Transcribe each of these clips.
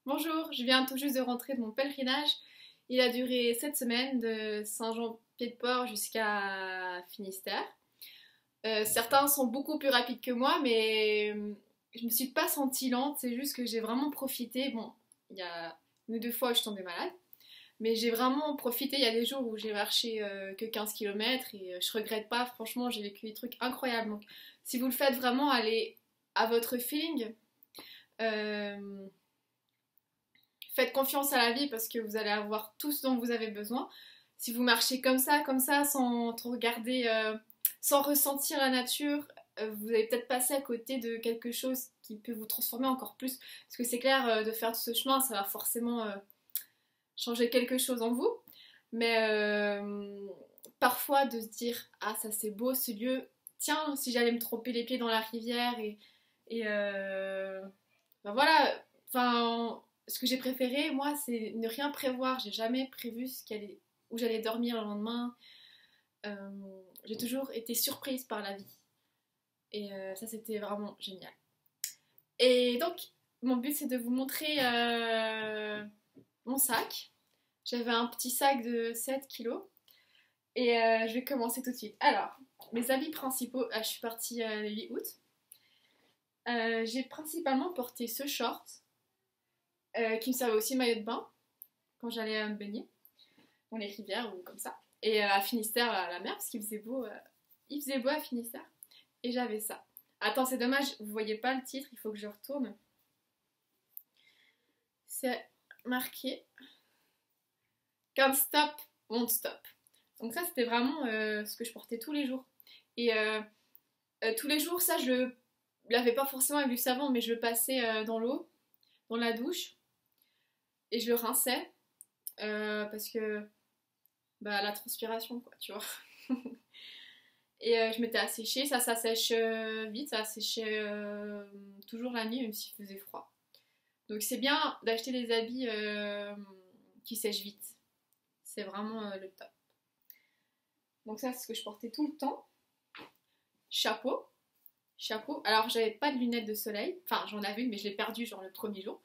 Bonjour, je viens tout juste de rentrer de mon pèlerinage. Il a duré 7 semaines de Saint-Jean-Pied-de-Port jusqu'à Finistère. Certains sont beaucoup plus rapides que moi, mais je me suis pas sentie lente, c'est juste que j'ai vraiment profité. Bon, il y a une ou deux fois où je tombais malade, mais j'ai vraiment profité. Il y a des jours où j'ai marché que 15 km et je regrette pas, franchement, j'ai vécu des trucs incroyables. Donc, si vous le faites vraiment, allez à votre feeling. Euh, Faites confiance à la vie parce que vous allez avoir tout ce dont vous avez besoin. Si vous marchez comme ça, sans trop regarder, sans ressentir la nature, vous allez peut-être passer à côté de quelque chose qui peut vous transformer encore plus. Parce que c'est clair, de faire tout ce chemin, ça va forcément changer quelque chose en vous. Mais parfois de se dire, ah ça c'est beau ce lieu, tiens, si j'allais me tromper les pieds dans la rivière et ben voilà, enfin, ce que j'ai préféré, moi, c'est ne rien prévoir. J'ai jamais prévu où j'allais dormir le lendemain. Euh, j'ai toujours été surprise par la vie. Et ça, c'était vraiment génial. Et donc, mon but, c'est de vous montrer mon sac. J'avais un petit sac de 7 kilos. Et je vais commencer tout de suite. Alors, mes habits principaux, je suis partie le 8 août. J'ai principalement porté ce short qui me servait aussi de maillot de bain quand j'allais me baigner dans les rivières ou comme ça. Et à Finistère, à la mer, parce il faisait beau à Finistère. Et j'avais ça. Attends, c'est dommage, vous voyez pas le titre, il faut que je retourne. C'est marqué Can't Stop, Won't Stop. Donc ça, c'était vraiment ce que je portais tous les jours. Et tous les jours, ça, je le lavais pas forcément avec du savon, mais je le passais dans l'eau, dans la douche, et je le rinçais parce que bah, la transpiration, quoi, tu vois. Et je m'étais asséchée, ça sèche vite, ça séchait toujours la nuit, même s'il faisait froid. Donc c'est bien d'acheter des habits qui sèchent vite. C'est vraiment le top. Donc ça, c'est ce que je portais tout le temps. Chapeau. Chapeau. Alors, j'avais pas de lunettes de soleil. Enfin, j'en avais une, mais je l'ai perdue genre le premier jour.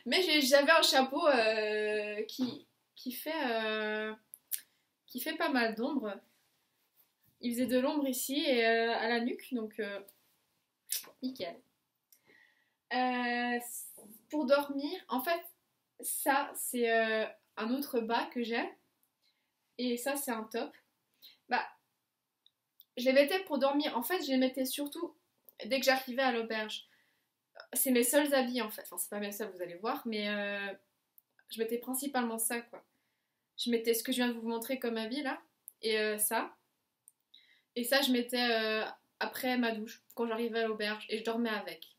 Mais j'avais un chapeau qui fait pas mal d'ombre. Il faisait de l'ombre ici et à la nuque, donc nickel. Euh, pour dormir, en fait, ça c'est un autre bas que j'ai et ça c'est un top. Bah, je les mettais pour dormir. En fait, je les mettais surtout dès que j'arrivais à l'auberge. C'est mes seuls habits en fait. Enfin, c'est pas mes seuls, vous allez voir, mais je mettais principalement ça quoi. Je mettais ce que je viens de vous montrer comme habit là et ça. Et ça, je mettais après ma douche quand j'arrivais à l'auberge et je dormais avec.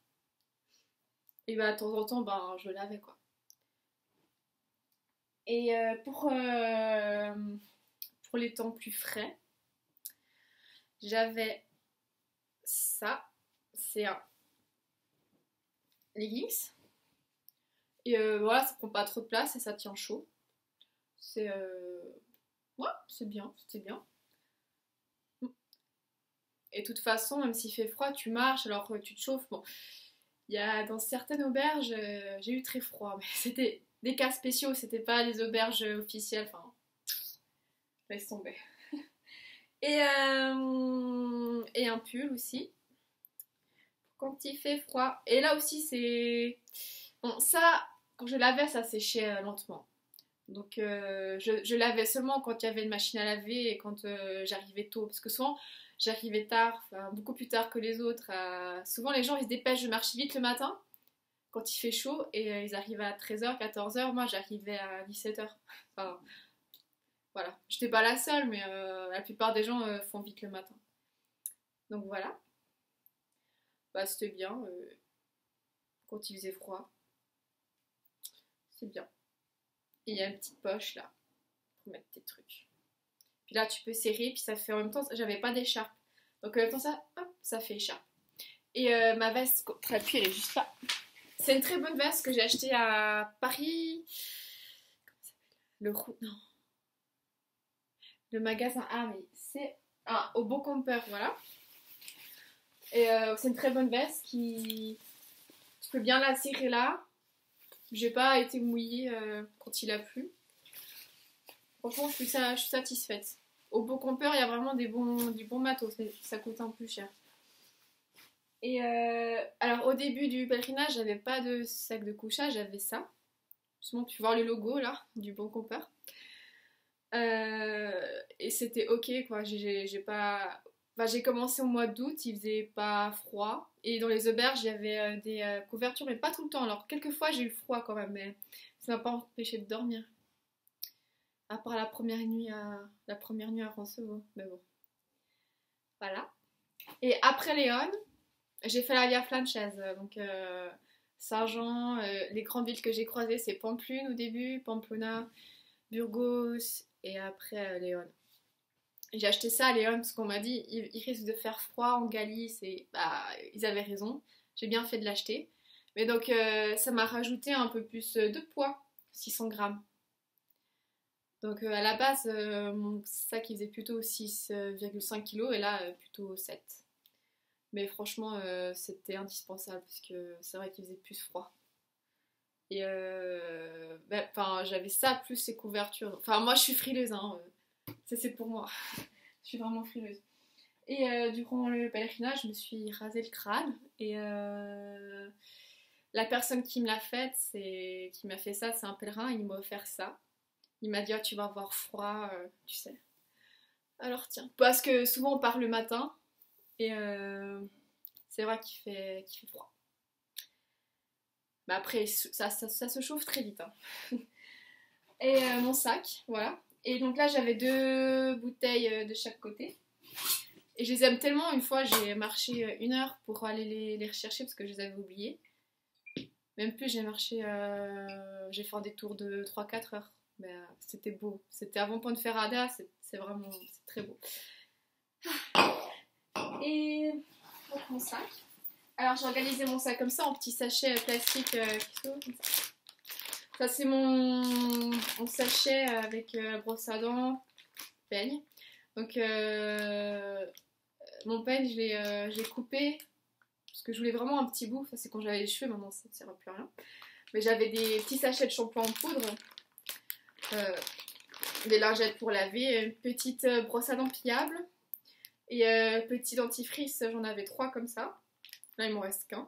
Et bah, de temps en temps, ben, je lavais quoi. Et pour les temps plus frais, j'avais ça. C'est un leggings. Et voilà, ça prend pas trop de place et ça tient chaud. C'est ouais, c'est bien, c'était bien. Et de toute façon, même s'il fait froid, tu marches alors tu te chauffes. Bon, il y a dans certaines auberges, j'ai eu très froid, mais c'était des cas spéciaux, c'était pas des auberges officielles. Enfin, laisse tomber. Et un pull aussi, quand il fait froid. Et là aussi, c'est. Bon, ça, quand je lavais, ça séchait lentement. Donc, je lavais seulement quand il y avait une machine à laver et quand j'arrivais tôt. Parce que souvent, j'arrivais tard, enfin, beaucoup plus tard que les autres. Souvent, les gens, ils se dépêchent de marcher vite le matin quand il fait chaud et ils arrivent à 13h, 14h. Moi, j'arrivais à 17h. Enfin, voilà. J'étais pas la seule, mais la plupart des gens font vite le matin. Donc voilà. Bah, c'était bien quand il faisait froid. C'est bien. Et il y a une petite poche là pour mettre tes trucs. Puis là, tu peux serrer, puis ça fait en même temps, j'avais pas d'écharpe. Donc en même temps, ça, hop, ça fait écharpe. Et ma veste contre la pluie, elle est juste là. C'est une très bonne veste que j'ai achetée à Paris. Comment ça s'appelle? Non. Le magasin. Ah, mais c'est. Ah, au Beau Camper, voilà. Et c'est une très bonne veste qui. Tu peux bien la serrer là. J'ai pas été mouillée quand il a plu. Franchement, je suis satisfaite. Au Beau Campeur, il y a vraiment du bon matos, mais ça coûte un peu cher. Et alors, au début du pèlerinage, j'avais pas de sac de couchage, j'avais ça. Justement, tu vois le logo là, du Bon Campeur. Et c'était ok quoi, j'ai pas. Enfin, j'ai commencé au mois d'août, il faisait pas froid. Et dans les auberges, il y avait des couvertures, mais pas tout le temps. Alors, quelques fois, j'ai eu froid quand même, mais ça m'a pas empêché de dormir. À part la première nuit à Roncevaux. Mais bon, voilà. Et après Léon, j'ai fait la Via Flanchaise. Donc, Saint-Jean, les grandes villes que j'ai croisées, c'est Pampelune au début, Pamplona, Burgos et après Léon. J'ai acheté ça à Léon parce qu'on m'a dit il risque de faire froid en Galice et bah ils avaient raison. J'ai bien fait de l'acheter. Mais donc ça m'a rajouté un peu plus de poids, 600 grammes. Donc à la base mon sac il faisait plutôt 6,5 kg et là plutôt 7. Mais franchement c'était indispensable parce que c'est vrai qu'il faisait plus froid. Et j'avais ça plus ces couvertures. Enfin moi je suis frileuse hein. C'est pour moi. Je suis vraiment frileuse. Et durant le pèlerinage, je me suis rasé le crâne. Et la personne qui me l'a faite, qui m'a fait ça, c'est un pèlerin. Il m'a offert ça. Il m'a dit oh, tu vas avoir froid, tu sais. Alors tiens. Parce que souvent on part le matin. Et c'est vrai qu'il fait froid. Mais après, ça se chauffe très vite. Hein. Et mon sac, voilà. Et donc là, j'avais 2 bouteilles de chaque côté. Et je les aime tellement, une fois, j'ai marché 1 heure pour aller les rechercher parce que je les avais oubliés. Même plus, j'ai fait un détour de 3-4 heures. Mais c'était beau. C'était avant Ponte Ferrada, c'est très beau. Et donc mon sac. Alors j'ai organisé mon sac comme ça, en petit sachet plastique qui s'ouvre comme ça. Ça c'est mon sachet avec brosse à dents, peigne. Donc mon peigne je l'ai coupé parce que je voulais vraiment un petit bout. Ça c'est quand j'avais les cheveux, maintenant ça ne sert à plus à rien. Mais j'avais des petits sachets de shampoing en poudre, des lingettes pour laver, une petite brosse à dents pliable et petit dentifrice, j'en avais 3 comme ça. Là il m'en reste qu'un.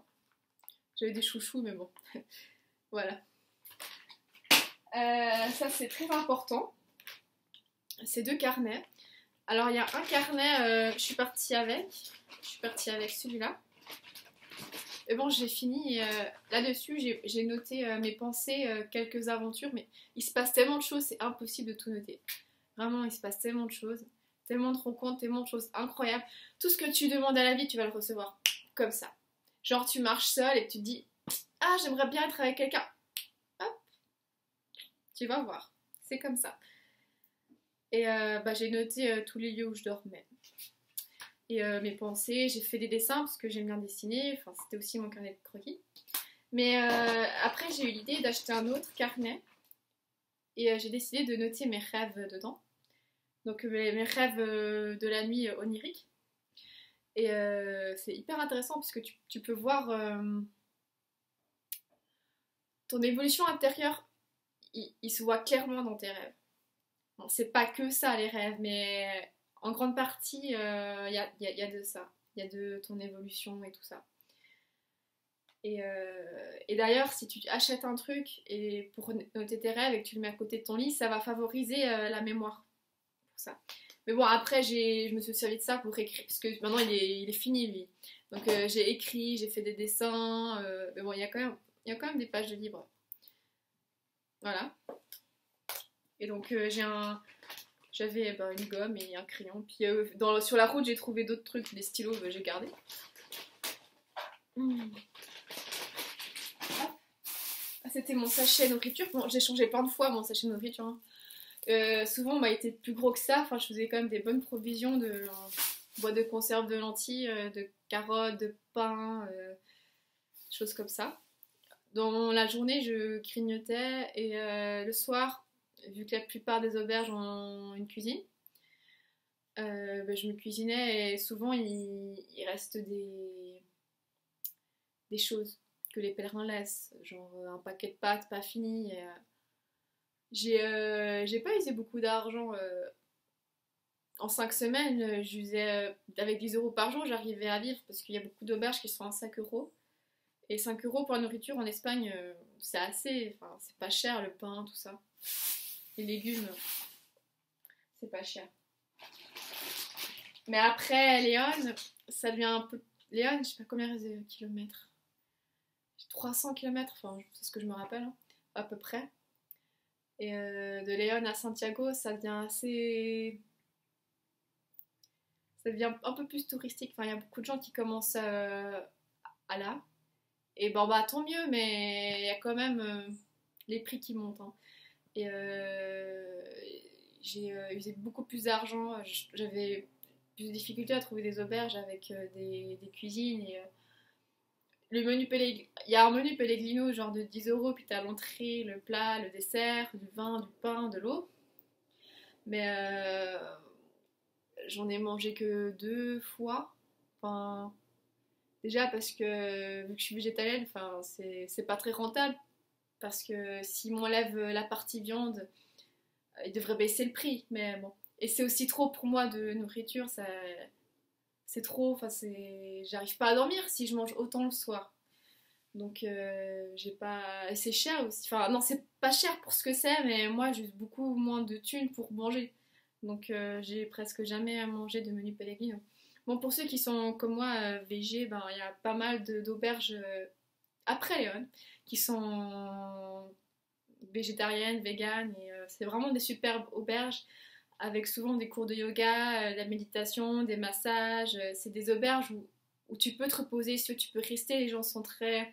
J'avais des chouchous mais bon, voilà. Ça c'est très important. Ces 2 carnets. Alors il y a un carnet, je suis partie avec celui-là. Et bon j'ai fini, là-dessus j'ai noté mes pensées, quelques aventures, mais il se passe tellement de choses, c'est impossible de tout noter. Vraiment il se passe tellement de choses, tellement de rencontres, tellement de choses incroyables. Tout ce que tu demandes à la vie tu vas le recevoir comme ça. Genre tu marches seule et tu te dis ah j'aimerais bien être avec quelqu'un. Hop, tu vas voir, c'est comme ça. Et j'ai noté tous les lieux où je dormais. Et mes pensées, j'ai fait des dessins parce que j'aime bien dessiner, enfin c'était aussi mon carnet de croquis. Mais après j'ai eu l'idée d'acheter un autre carnet et j'ai décidé de noter mes rêves dedans. Donc mes rêves de la nuit onirique. Et c'est hyper intéressant parce que tu peux voir ton évolution intérieure, il se voit clairement dans tes rêves. Bon, c'est pas que ça les rêves, mais en grande partie, il y a de ça. Il y a de ton évolution et tout ça. Et d'ailleurs, si tu achètes un truc et pour noter tes rêves et que tu le mets à côté de ton lit, ça va favoriser la mémoire. Pour ça. Mais bon, après, je me suis servi de ça pour écrire, parce que maintenant il est fini lui. Donc j'ai écrit, j'ai fait des dessins, mais bon, il y a quand même des pages de livres. Voilà. Et donc j'avais une gomme et un crayon. Puis sur la route, j'ai trouvé d'autres trucs, des stylos, j'ai gardé. Ah, c'était mon sachet de nourriture. Bon, j'ai changé plein de fois mon sachet de nourriture. Hein. Souvent, il était plus gros que ça. Enfin, je faisais quand même des bonnes provisions de boîtes de conserve de lentilles, de carottes, de pain, choses comme ça. Dans la journée, je grignotais et le soir, vu que la plupart des auberges ont une cuisine, je me cuisinais et souvent il reste des choses que les pèlerins laissent, genre un paquet de pâtes pas fini. J'ai pas usé beaucoup d'argent. En 5 semaines, j'usais avec 10 euros par jour, j'arrivais à vivre parce qu'il y a beaucoup d'auberges qui sont à 5 euros. Et 5 euros pour la nourriture en Espagne, c'est assez. Enfin, c'est pas cher le pain, tout ça. Les légumes, c'est pas cher. Mais après Léon, ça devient un peu. Léon, je sais pas combien de kilomètres. 300 kilomètres, enfin, c'est ce que je me rappelle, hein, à peu près. Et de Léon à Santiago, ça devient assez. Ça devient un peu plus touristique. Enfin, il y a beaucoup de gens qui commencent à là. Et bon, bah tant mieux, mais il y a quand même les prix qui montent, hein. Et j'ai usé beaucoup plus d'argent. J'avais plus de difficultés à trouver des auberges avec des cuisines. Et le menu il y a un menu Pellegrino genre de 10 euros, puis t'as l'entrée, le plat, le dessert, du vin, du pain, de l'eau. Mais j'en ai mangé que 2 fois. Enfin, déjà parce que vu que je suis végétalienne, enfin, c'est pas très rentable. Parce que s'ils m'enlèvent la partie viande, ils devraient baisser le prix. Mais bon. Et c'est aussi trop pour moi de nourriture. C'est trop. Enfin, j'arrive pas à dormir si je mange autant le soir. Donc, j'ai pas. Et c'est cher aussi. Enfin, non, c'est pas cher pour ce que c'est, mais moi, j'ai beaucoup moins de thunes pour manger. Donc, j'ai presque jamais à manger de menu Pellegrino. Bon, pour ceux qui sont comme moi, végés, ben, il y a pas mal d'auberges après Léon qui sont végétariennes, véganes, et c'est vraiment des superbes auberges avec souvent des cours de yoga, de la méditation, des massages. C'est des auberges où tu peux te reposer, si tu peux rester, les gens sont très.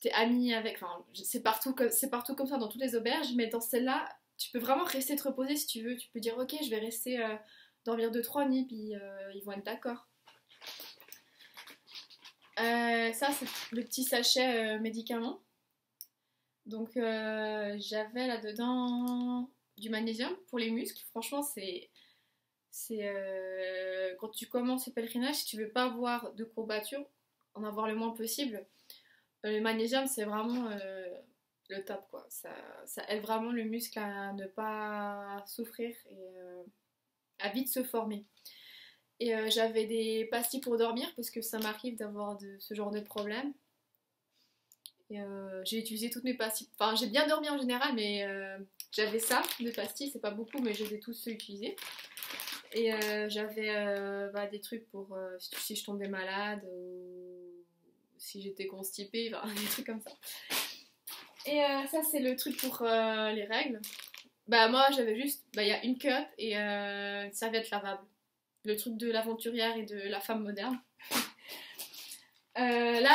T'es ami avec. Enfin, c'est partout comme ça dans toutes les auberges, mais dans celle-là, tu peux vraiment rester te reposer si tu veux. Tu peux dire, ok, je vais rester dormir 2-3 nuits, puis ils vont être d'accord. Ça, c'est le petit sachet médicaments. Donc, j'avais là-dedans du magnésium pour les muscles. Franchement, quand tu commences le pèlerinage, si tu veux pas avoir de courbatures, en avoir le moins possible, le magnésium, c'est vraiment le top, quoi. Ça aide vraiment le muscle à ne pas souffrir et à vite se former. Et j'avais des pastilles pour dormir parce que ça m'arrive d'avoir ce genre de problème. Et j'ai utilisé toutes mes pastilles. Enfin, j'ai bien dormi en général, mais j'avais ça, de pastilles, c'est pas beaucoup, mais je les ai tous utilisés. Et j'avais des trucs pour si je tombais malade ou si j'étais constipée, enfin, des trucs comme ça. Et ça, c'est le truc pour les règles. Bah, moi, j'avais juste, il y a une cup et une serviette lavable. Le truc de l'aventurière et de la femme moderne. Là,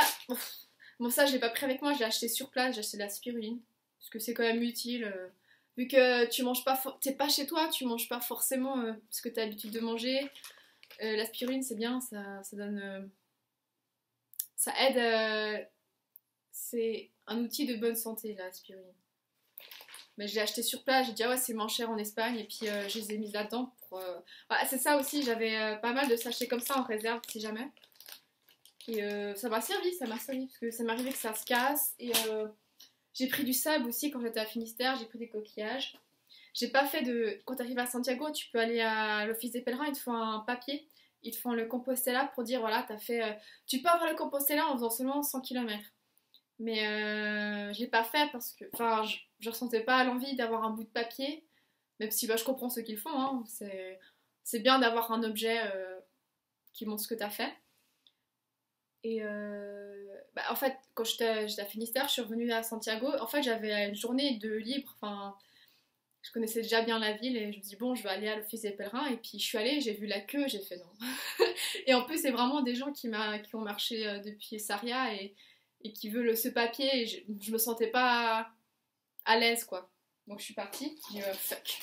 bon, ça, je l'ai pas pris avec moi, je l'ai acheté sur place, j'ai acheté de la spiruline. Parce que c'est quand même utile. Vu que tu manges pas, t'es pas chez toi, tu manges pas forcément ce que t'as l'habitude de manger. La spiruline, c'est bien, ça donne. Ça aide. C'est un outil de bonne santé, la spiruline. Mais je l'ai acheté sur place, j'ai dit, ah ouais, c'est moins cher en Espagne, et puis je les ai mis là-dedans. C'est ça aussi, j'avais pas mal de sachets comme ça en réserve, si jamais. Et ça m'a servi, parce que ça m'arrivait que ça se casse. Et j'ai pris du sable aussi quand j'étais à Finistère, j'ai pris des coquillages. J'ai pas fait de. Quand tu arrives à Santiago, tu peux aller à l'office des pèlerins, ils te font un papier, ils te font le Compostela pour dire voilà, t'as fait. Tu peux avoir le Compostela en faisant seulement 100 km. Mais je l'ai pas fait parce que. Enfin, je ressentais pas l'envie d'avoir un bout de papier, même si je comprends ceux qui le font, hein. C'est bien d'avoir un objet qui montre ce que t'as fait. Et en fait, quand j'étais à Finistère, je suis revenue à Santiago. En fait, j'avais une journée de libre. Enfin, je connaissais déjà bien la ville et je me dis, bon, je vais aller à l'office des pèlerins. Et puis, je suis allée, j'ai vu la queue, j'ai fait non. Et en plus, c'est vraiment des gens qui ont marché depuis Sarria et qui veulent ce papier. Et je me sentais pas à l'aise, quoi. Donc, je suis partie. J'ai dit, fuck.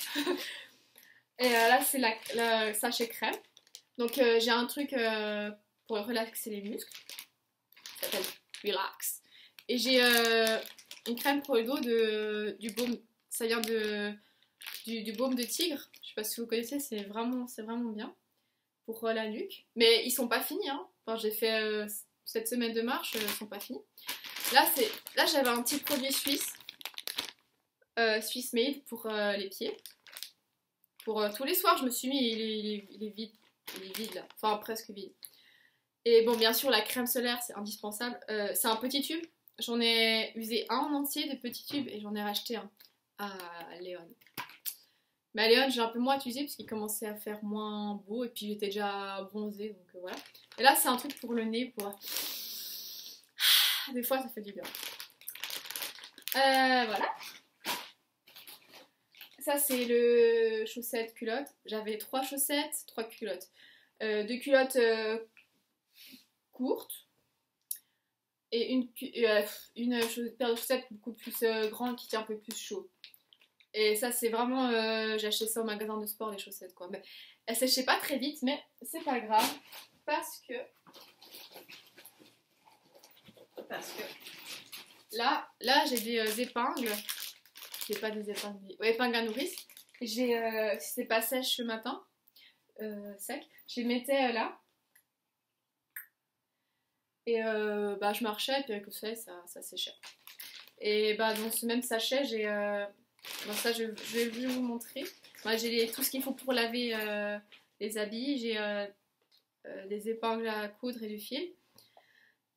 Et là, c'est le sachet crème. Donc, j'ai un truc pour relaxer les muscles. Ça s'appelle Relax. Et j'ai une crème pour le dos du baume. Ça vient du baume de tigre. Je sais pas si vous connaissez, c'est vraiment bien pour la nuque. Mais ils sont pas finis, hein. Enfin, j'ai fait cette semaine de marche sont pas finis. Là j'avais un petit produit suisse, Swiss made pour les pieds. Pour tous les soirs, je me suis mis, il est vide, là, enfin presque vide. Et bon, bien sûr, la crème solaire, c'est indispensable. C'est un petit tube. J'en ai usé un en entier de petits tubes et j'en ai racheté un à Léon. Mais à Léon, j'ai un peu moins utilisé parce qu'il commençait à faire moins beau et puis il était déjà bronzé, donc voilà. Et là, c'est un truc pour le nez, pour... Des fois, ça fait du bien. Voilà. Ça, c'est le chaussette culotte. J'avais 3 chaussettes, 3 culottes. 2 culottes courtes et une paire de chaussettes beaucoup plus grande qui tient un peu plus chaud. Et ça, c'est vraiment... j'ai acheté ça au magasin de sport, les chaussettes, quoi. Mais elles séchaient pas très vite, mais c'est pas grave. Parce que là j'ai des épingles. C'est pas des épingles, ouais, épingles à nourrice. Si c'est pas sèche ce matin, sec, je les mettais là. Et je marchais, et puis avec le soleil, ça séchait. Et dans ce même sachet, j'ai... ça, je vais vous montrer. J'ai tout ce qu'il faut pour laver les habits. J'ai des épingles à coudre et du fil.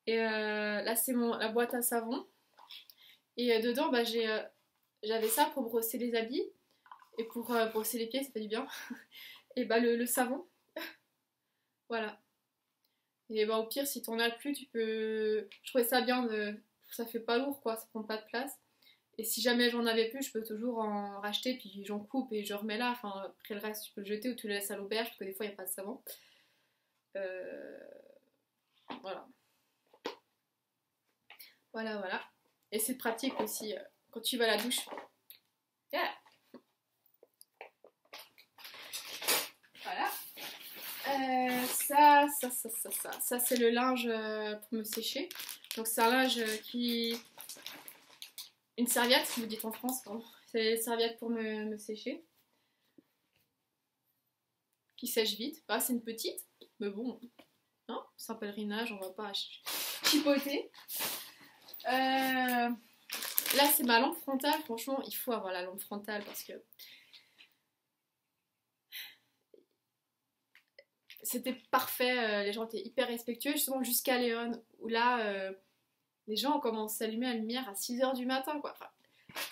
Et là, c'est la boîte à savon. Et dedans, j'avais ça pour brosser les habits. Et pour brosser les pieds, ça fait du bien. Et le savon. Voilà. Et au pire, si t'en as plus, tu peux... Je trouvais ça bien, ça fait pas lourd, quoi. Ça prend pas de place. Et si jamais j'en avais plus, je peux toujours en racheter, puis j'en coupe et je remets là. Enfin, après le reste, tu peux le jeter ou tu le laisses à l'auberge, parce que des fois, il n'y a pas de savon. Voilà. Voilà. Et c'est pratique aussi quand tu vas à la douche. Yeah. Voilà. Ça c'est le linge pour me sécher. Donc c'est un linge qui... Une serviette, si vous dites en France, pardon. C'est une serviette pour me sécher. Qui sèche vite. C'est une petite, mais bon, hein, c'est un pèlerinage, on va pas chipoter. Là, c'est ma lampe frontale. Franchement, il faut avoir la lampe frontale parce que c'était parfait. Les gens étaient hyper respectueux, justement jusqu'à Léon, où là, les gens ont commencé à allumer la lumière à 6h du matin, quoi. Enfin,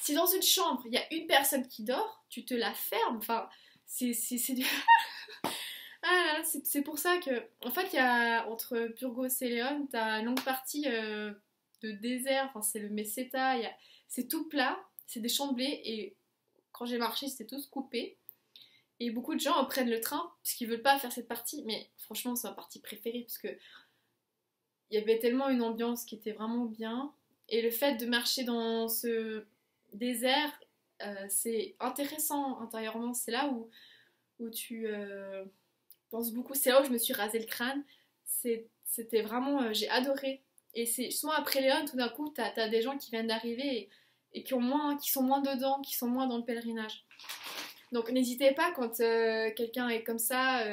si dans une chambre, il y a une personne qui dort, tu te la fermes. Enfin, c'est du... c'est pour ça que, en fait, il y a entre Burgos et Léon, t'as une longue partie de désert, enfin, c'est le Meseta, c'est tout plat, c'est des champs de blé, et quand j'ai marché, c'était tous coupé. Et beaucoup de gens prennent le train, parce qu'ils veulent pas faire cette partie, mais franchement, c'est ma partie préférée, parce que il y avait tellement une ambiance qui était vraiment bien, et le fait de marcher dans ce désert, c'est intéressant intérieurement, c'est là où tu... pense beaucoup, c'est là où je me suis rasé le crâne. C'était vraiment, j'ai adoré. Et c'est justement après Léon, tout d'un coup, t'as des gens qui viennent d'arriver et qui sont moins dedans, qui sont moins dans le pèlerinage. Donc n'hésitez pas quand quelqu'un est comme ça,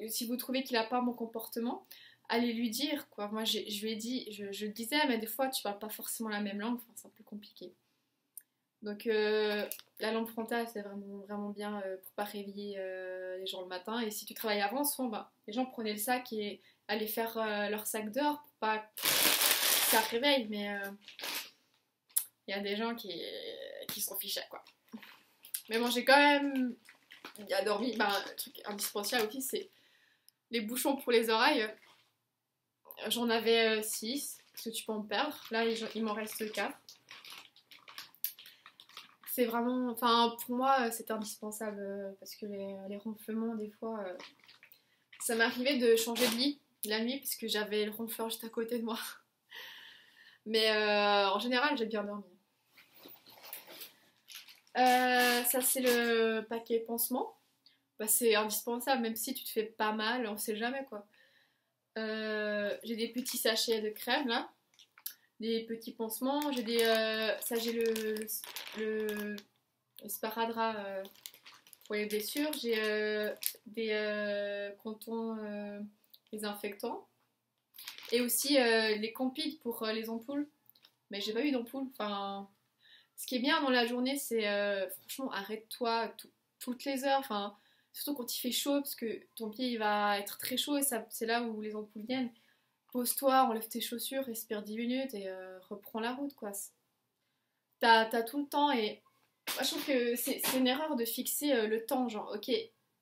si vous trouvez qu'il n'a pas mon comportement, allez lui dire, quoi. Moi, je lui ai dit, je le disais, mais des fois, tu parles pas forcément la même langue, enfin, c'est un peu compliqué. Donc la lampe frontale c'est vraiment bien pour pas réveiller les gens le matin. Et si tu travailles avant, souvent les gens prenaient le sac et allaient faire leur sac dehors pour pas que ça réveille. Mais il y a des gens qui s'en fichaient, quoi. Mais bon, j'ai quand même bien dormi. Un truc indispensable aussi, c'est les bouchons pour les oreilles. J'en avais 6 parce que tu peux en perdre. Là il m'en reste 4. C'est vraiment, enfin pour moi c'est indispensable parce que les ronflements des fois, ça m'arrivait de changer de lit la nuit parce que j'avais le ronfleur juste à côté de moi. Mais en général j'ai bien dormi. Ça c'est le paquet pansement. C'est indispensable même si tu te fais pas mal, on sait jamais, quoi. J'ai des petits sachets de crème là. Des petits pansements, j'ai le sparadrap pour les blessures, j'ai des cotons désinfectants, Et aussi les campides pour les ampoules. Mais j'ai pas eu d'ampoule. Enfin, ce qui est bien dans la journée, c'est franchement, arrête-toi toutes les heures. Enfin, surtout quand il fait chaud, parce que ton pied il va être très chaud et c'est là où les ampoules viennent. Pose-toi, enlève tes chaussures, respire 10 minutes et reprends la route, quoi. T'as tout le temps et moi, je trouve que c'est une erreur de fixer le temps. Genre, ok,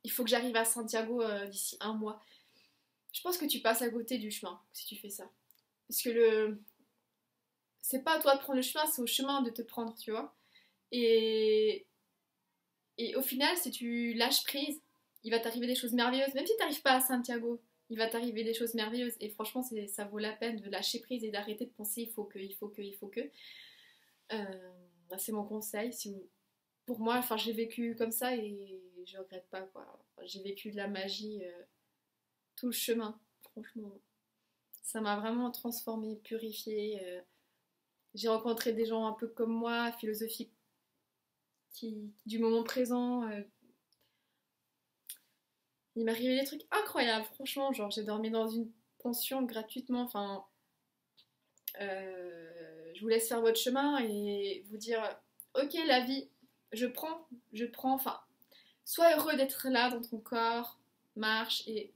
il faut que j'arrive à Santiago d'ici un mois. Je pense que tu passes à côté du chemin si tu fais ça. Parce que c'est pas à toi de prendre le chemin, c'est au chemin de te prendre, tu vois. Et, et au final, si tu lâches prise, il va t'arriver des choses merveilleuses. Même si t'arrives pas à Santiago, il va t'arriver des choses merveilleuses. Et franchement, ça vaut la peine de lâcher prise et d'arrêter de penser il faut que, il faut que, il faut que. C'est mon conseil. Si vous... Pour moi, enfin, j'ai vécu comme ça et je regrette pas, quoi. Enfin, j'ai vécu de la magie tout le chemin, franchement. Ça m'a vraiment transformée, purifiée. J'ai rencontré des gens un peu comme moi, philosophiques, du moment présent. Il m'est arrivé des trucs incroyables, franchement. Genre, j'ai dormi dans une pension gratuitement. Enfin, je vous laisse faire votre chemin et vous dire, ok, la vie, je prends. Enfin, sois heureux d'être là dans ton corps, marche et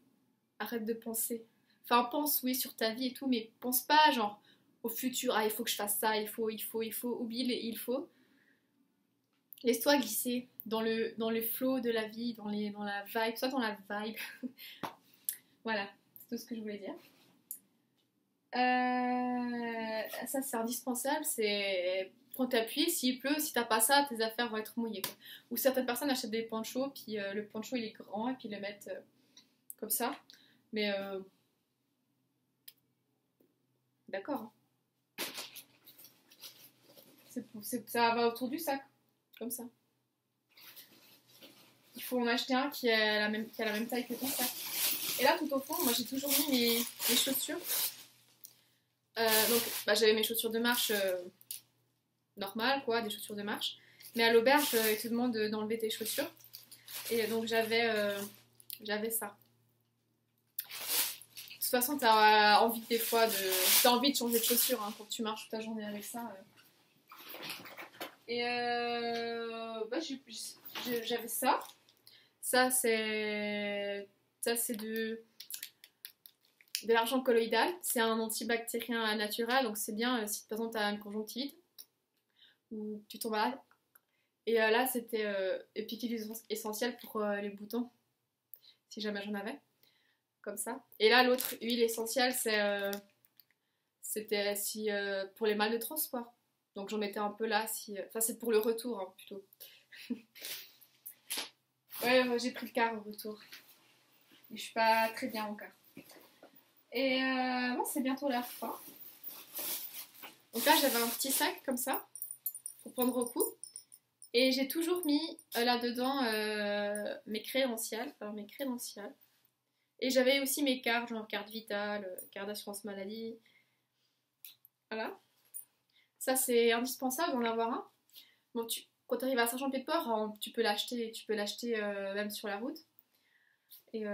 arrête de penser. Enfin, pense, oui, sur ta vie et tout, mais pense pas, genre, au futur, ah, il faut que je fasse ça, il faut, oublie les il faut. Laisse-toi glisser dans le flow de la vie, dans la vibe, soit dans la vibe. Voilà, c'est tout ce que je voulais dire. Ça, c'est indispensable, c'est prends t'appuyer, s'il pleut, si t'as pas ça, tes affaires vont être mouillées, quoi. Ou certaines personnes achètent des ponchos, puis le poncho il est grand, et puis ils le mettent comme ça. Mais d'accord, hein. Ça va autour du sac, comme ça. Il faut en acheter un qui a la même taille que ton sac. Et là, tout au fond, moi j'ai toujours mis mes chaussures. Donc, bah, j'avais mes chaussures de marche normales, quoi, des chaussures de marche. Mais à l'auberge, ils te demandent d'enlever tes chaussures. Et donc, j'avais ça. De toute façon, t'as envie des fois t'as envie de changer de chaussures hein, quand tu marches toute ta journée avec ça. Et bah, j'avais ça. Ça, c'est de l'argent colloïdal. C'est un antibactérien naturel, donc c'est bien si par exemple tu as une conjonctivite ou tu tombes malade. Et là, c'était épicule essentielle pour les boutons, si jamais j'en avais, comme ça. Et là, l'autre huile essentielle, c'était si, pour les mal de transport. Donc j'en mettais un peu là, si, enfin c'est pour le retour hein, plutôt. Ouais, j'ai pris le car au retour. Mais je suis pas très bien au car. Et bon, c'est bientôt la fin. Donc là, j'avais un petit sac comme ça, pour prendre au cou. Et j'ai toujours mis là-dedans mes crédentials. Alors, mes crédentials. Et j'avais aussi mes cartes, genre carte vitale, carte d'assurance maladie. Voilà. Ça, c'est indispensable d'en avoir un. Bon, quand tu arrives à Saint-Jean-Pied-de-Port, tu peux l'acheter même sur la route. Et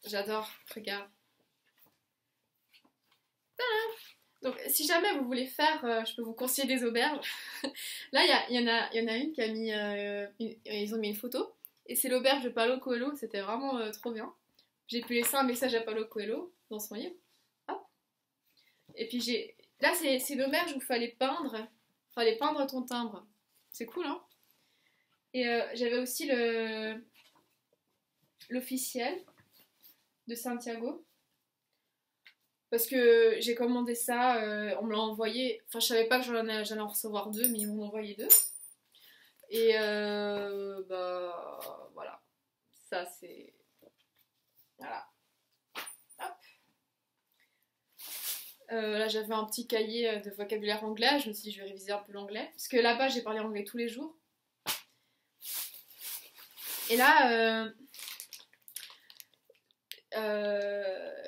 j'adore, regarde. Donc, si jamais vous voulez faire, je peux vous conseiller des auberges. Là, il y en a une qui a mis. Ils ont mis une photo. Et c'est l'auberge de Paulo Coelho. C'était vraiment trop bien. J'ai pu laisser un message à Paulo Coelho dans son livre. Hop. Et puis, là, c'est l'auberge où il fallait peindre ton timbre. C'est cool, hein? Et j'avais aussi l'officiel de Santiago. Parce que j'ai commandé ça, on me l'a envoyé. Enfin, je savais pas que j'allais en recevoir deux, mais ils m'ont envoyé deux. Et bah voilà. Ça, c'est. Voilà. Hop. Là, j'avais un petit cahier de vocabulaire anglais. Je me suis dit, je vais réviser un peu l'anglais. Parce que là-bas, j'ai parlé anglais tous les jours. Et là,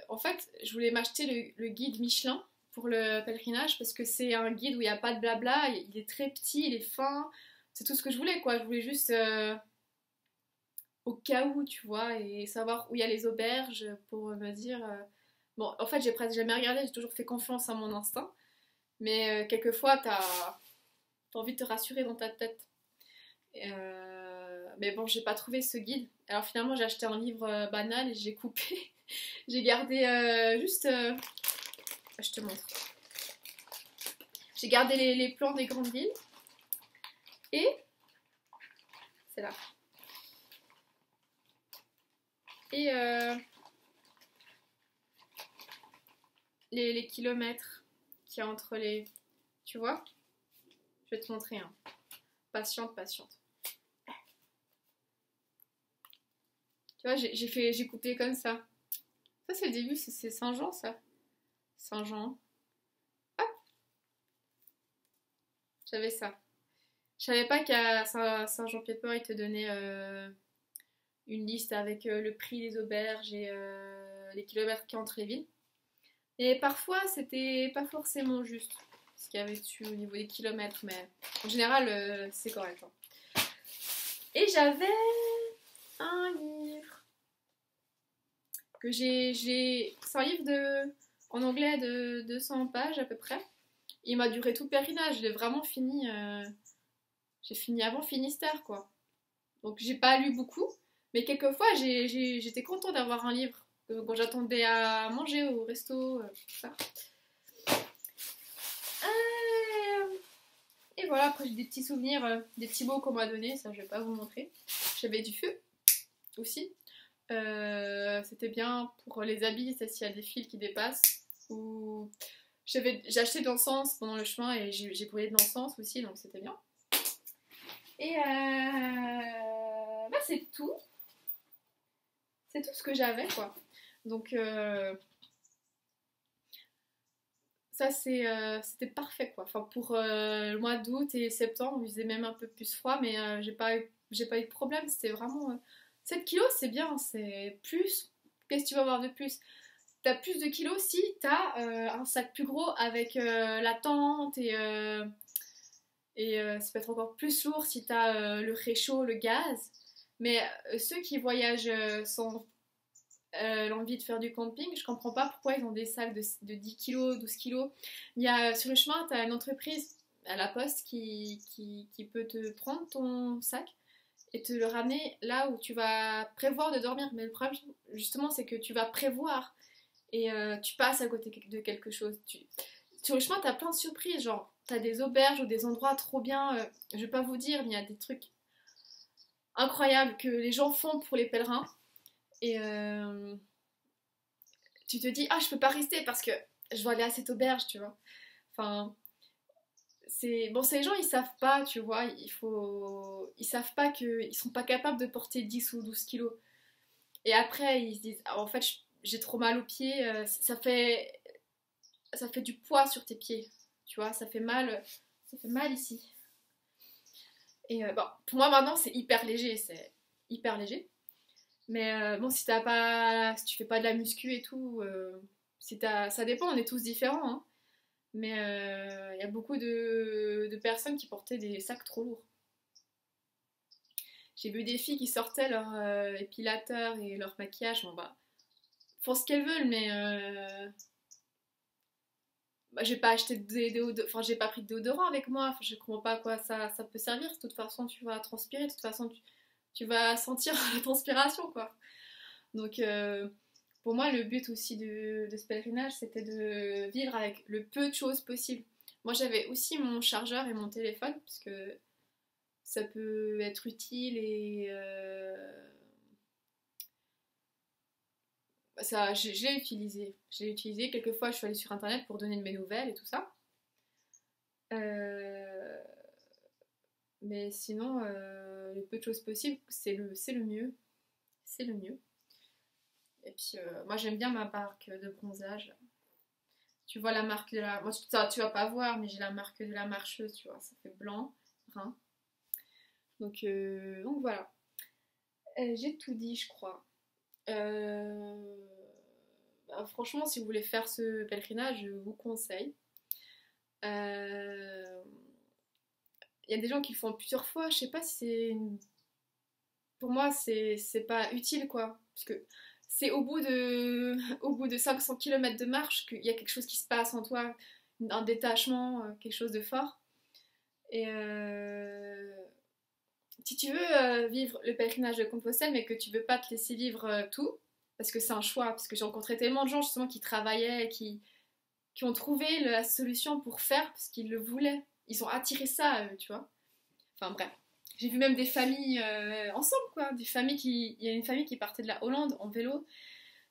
en fait, je voulais m'acheter le guide Michelin pour le pèlerinage parce que c'est un guide où il n'y a pas de blabla, il est très petit, il est fin, c'est tout ce que je voulais quoi. Je voulais juste au cas où, tu vois, et savoir où il y a les auberges pour me dire Bon, en fait, j'ai presque jamais regardé, j'ai toujours fait confiance à mon instinct. Mais quelquefois, t'as envie de te rassurer dans ta tête. Mais bon, j'ai pas trouvé ce guide. Alors finalement, j'ai acheté un livre banal et j'ai coupé. J'ai gardé juste. Je te montre. J'ai gardé les plans des grandes villes. Et. C'est là. Et les kilomètres qu'il y a entre les. Tu vois? Je vais te montrer un. Patiente, patiente. Tu vois, j'ai coupé comme ça. Ça, c'est le début, c'est Saint-Jean, ça. Saint-Jean. Hop, j'avais ça. Je savais pas qu'à Saint-Jean-Pied-de-Port, ils te donnaient une liste avec le prix des auberges et les kilomètres qu'il y a entre les villes. Et parfois, c'était pas forcément juste ce qu'il y avait dessus au niveau des kilomètres, mais en général, c'est correct, hein. Et j'avais un livre que c'est un livre en anglais de 200 pages à peu près. Il m'a duré tout le pèlerinage, je l'ai vraiment fini. J'ai fini avant Finistère, quoi. Donc j'ai pas lu beaucoup, mais quelquefois j'étais contente d'avoir un livre quand j'attendais à manger au resto, tout ça. Et voilà, après j'ai des petits souvenirs, des petits mots qu'on m'a donnés, ça je vais pas vous montrer. J'avais du feu aussi. C'était bien pour les habits, c'est s'il y a des fils qui dépassent. Ou j'ai acheté de l'encens pendant le chemin et j'ai brûlé de l'encens aussi, donc c'était bien. Et bah c'est tout. C'est tout ce que j'avais, quoi. Donc ça c'était parfait, quoi. Enfin pour le mois d'août et septembre, il faisait même un peu plus froid, mais j'ai pas eu de problème. C'était vraiment 7 kilos, c'est bien. C'est plus. Qu'est-ce que tu vas avoir de plus? T'as plus de kilos si t'as un sac plus gros avec la tente et ça peut être encore plus lourd si t'as le réchaud, le gaz. Mais ceux qui voyagent sans l'envie de faire du camping, je comprends pas pourquoi ils ont des sacs de 10 kilos, 12 kilos. Il y a, sur le chemin, t'as une entreprise à la poste qui peut te prendre ton sac et te le ramener là où tu vas prévoir de dormir. Mais le problème, justement, c'est que tu vas prévoir et tu passes à côté de quelque chose. Sur le chemin, t'as plein de surprises, genre t'as des auberges ou des endroits trop bien. Je vais pas vous dire, mais il y a des trucs incroyables que les gens font pour les pèlerins. Et tu te dis, ah, je peux pas rester parce que je dois aller à cette auberge, tu vois. Enfin, c'est bon, ces gens ils savent pas, tu vois, ils savent pas qu'ils sont pas capables de porter 10 ou 12 kilos. Et après, ils se disent, ah, en fait, j'ai trop mal aux pieds, ça fait du poids sur tes pieds, tu vois, ça fait mal ici. Et bon, pour moi maintenant, c'est hyper léger, c'est hyper léger. Mais bon, si tu fais pas de la muscu et tout, ça dépend, on est tous différents, hein. Mais il y a beaucoup de personnes qui portaient des sacs trop lourds. J'ai vu des filles qui sortaient leur épilateur et leur maquillage, bon bah, font ce qu'elles veulent, mais bah, j'ai pas acheté enfin j'ai pas pris de déodorant avec moi, enfin, je comprends pas à quoi ça peut servir, de toute façon tu vas transpirer, de toute façon tu vas sentir la transpiration, quoi. Donc pour moi, le but aussi de ce pèlerinage, c'était de vivre avec le peu de choses possible. Moi, j'avais aussi mon chargeur et mon téléphone, parce que ça peut être utile et ça, je l'ai utilisé. Je l'ai utilisé. Quelquefois, je suis allée sur Internet pour donner de mes nouvelles et tout ça. Euh, mais sinon, le peu de choses possible, c'est le mieux. C'est le mieux. Et puis, moi, j'aime bien ma barque de bronzage. Tu vois la marque de la. Moi, ça, tu vas pas voir, mais j'ai la marque de la marcheuse, tu vois. Ça fait blanc, brun. Donc voilà. J'ai tout dit, je crois. Euh, Bah, franchement, si vous voulez faire ce pèlerinage, je vous conseille. Euh, Il y a des gens qui le font plusieurs fois. Je sais pas si c'est. Pour moi, c'est pas utile, quoi. Parce que c'est au bout de 500 km de marche qu'il y a quelque chose qui se passe en toi, un détachement, quelque chose de fort. Et si tu veux vivre le pèlerinage de Compostelle, mais que tu veux pas te laisser vivre tout, parce que c'est un choix, parce que j'ai rencontré tellement de gens justement qui travaillaient, qui ont trouvé la solution pour faire, parce qu'ils le voulaient. Ils ont attiré ça à eux, tu vois. Enfin bref. J'ai vu même des familles ensemble, quoi. Des familles qui... Il y a une famille qui partait de la Hollande en vélo,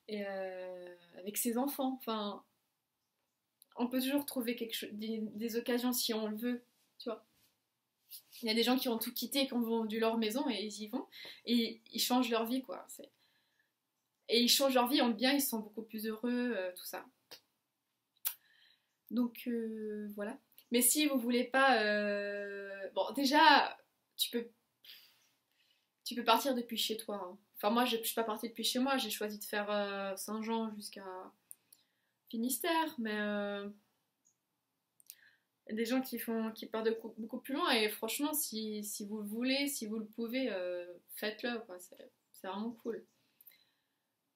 et avec ses enfants. Enfin, on peut toujours trouver des occasions si on le veut, tu vois. Il y a des gens qui ont tout quitté, qui ont vendu leur maison et ils y vont. Et ils changent leur vie, quoi. Et ils changent leur vie en bien, ils sont beaucoup plus heureux, tout ça. Donc voilà. Mais si vous voulez pas... Bon, déjà, tu peux, tu peux partir depuis chez toi, hein. Enfin, moi, je suis pas partie depuis chez moi. J'ai choisi de faire Saint-Jean jusqu'à Finistère. Mais il y a des gens qui partent beaucoup plus loin. Et franchement, si vous le voulez, si vous le pouvez, faites-le, quoi. C'est vraiment cool.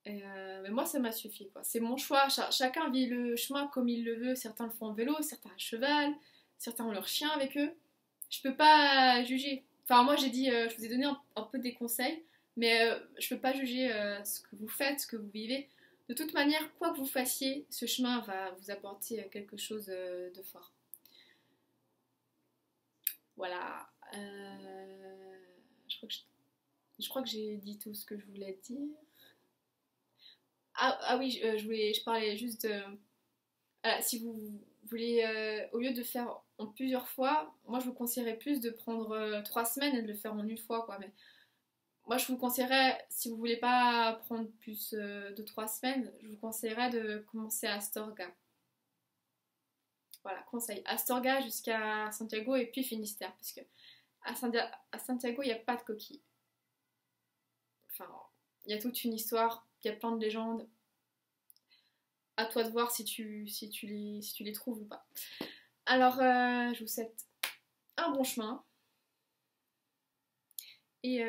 Et mais moi, ça m'a suffi, quoi. C'est mon choix. Chacun vit le chemin comme il le veut. Certains le font en vélo, certains à cheval, certains ont leur chien avec eux. Je peux pas juger. Enfin, moi, j'ai dit, je vous ai donné un peu des conseils, mais je peux pas juger ce que vous faites, ce que vous vivez. De toute manière, quoi que vous fassiez, ce chemin va vous apporter quelque chose de fort. Voilà. Je crois que j'ai dit tout ce que je voulais dire. Ah oui, je parlais juste de... Voilà, si vous voulez, au lieu de faire en plusieurs fois, moi je vous conseillerais plus de prendre 3 semaines et de le faire en une fois, quoi. Mais moi je vous conseillerais, si vous voulez pas prendre plus de 3 semaines, je vous conseillerais de commencer à Astorga. Voilà, conseil. Astorga jusqu'à Santiago et puis Finistère, parce que à Santiago, il n'y a pas de coquilles. Enfin, il y a toute une histoire, il y a plein de légendes. À toi de voir si tu les trouves ou pas. Alors, je vous souhaite un bon chemin. Et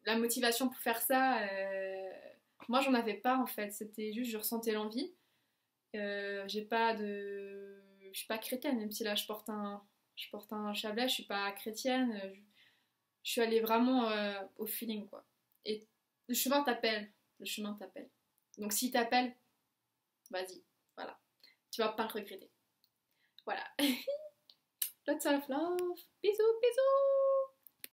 la motivation pour faire ça, moi j'en avais pas en fait. C'était juste, je ressentais l'envie. J'ai pas de... Je suis pas chrétienne, même si là je porte un chapelet, je suis pas chrétienne. Je suis allée vraiment au feeling, quoi. Et le chemin t'appelle. Le chemin t'appelle. Donc s'il t'appelle, vas-y. Voilà. Tu vas pas le regretter. Voilà. Lots of love. Bisous, bisous.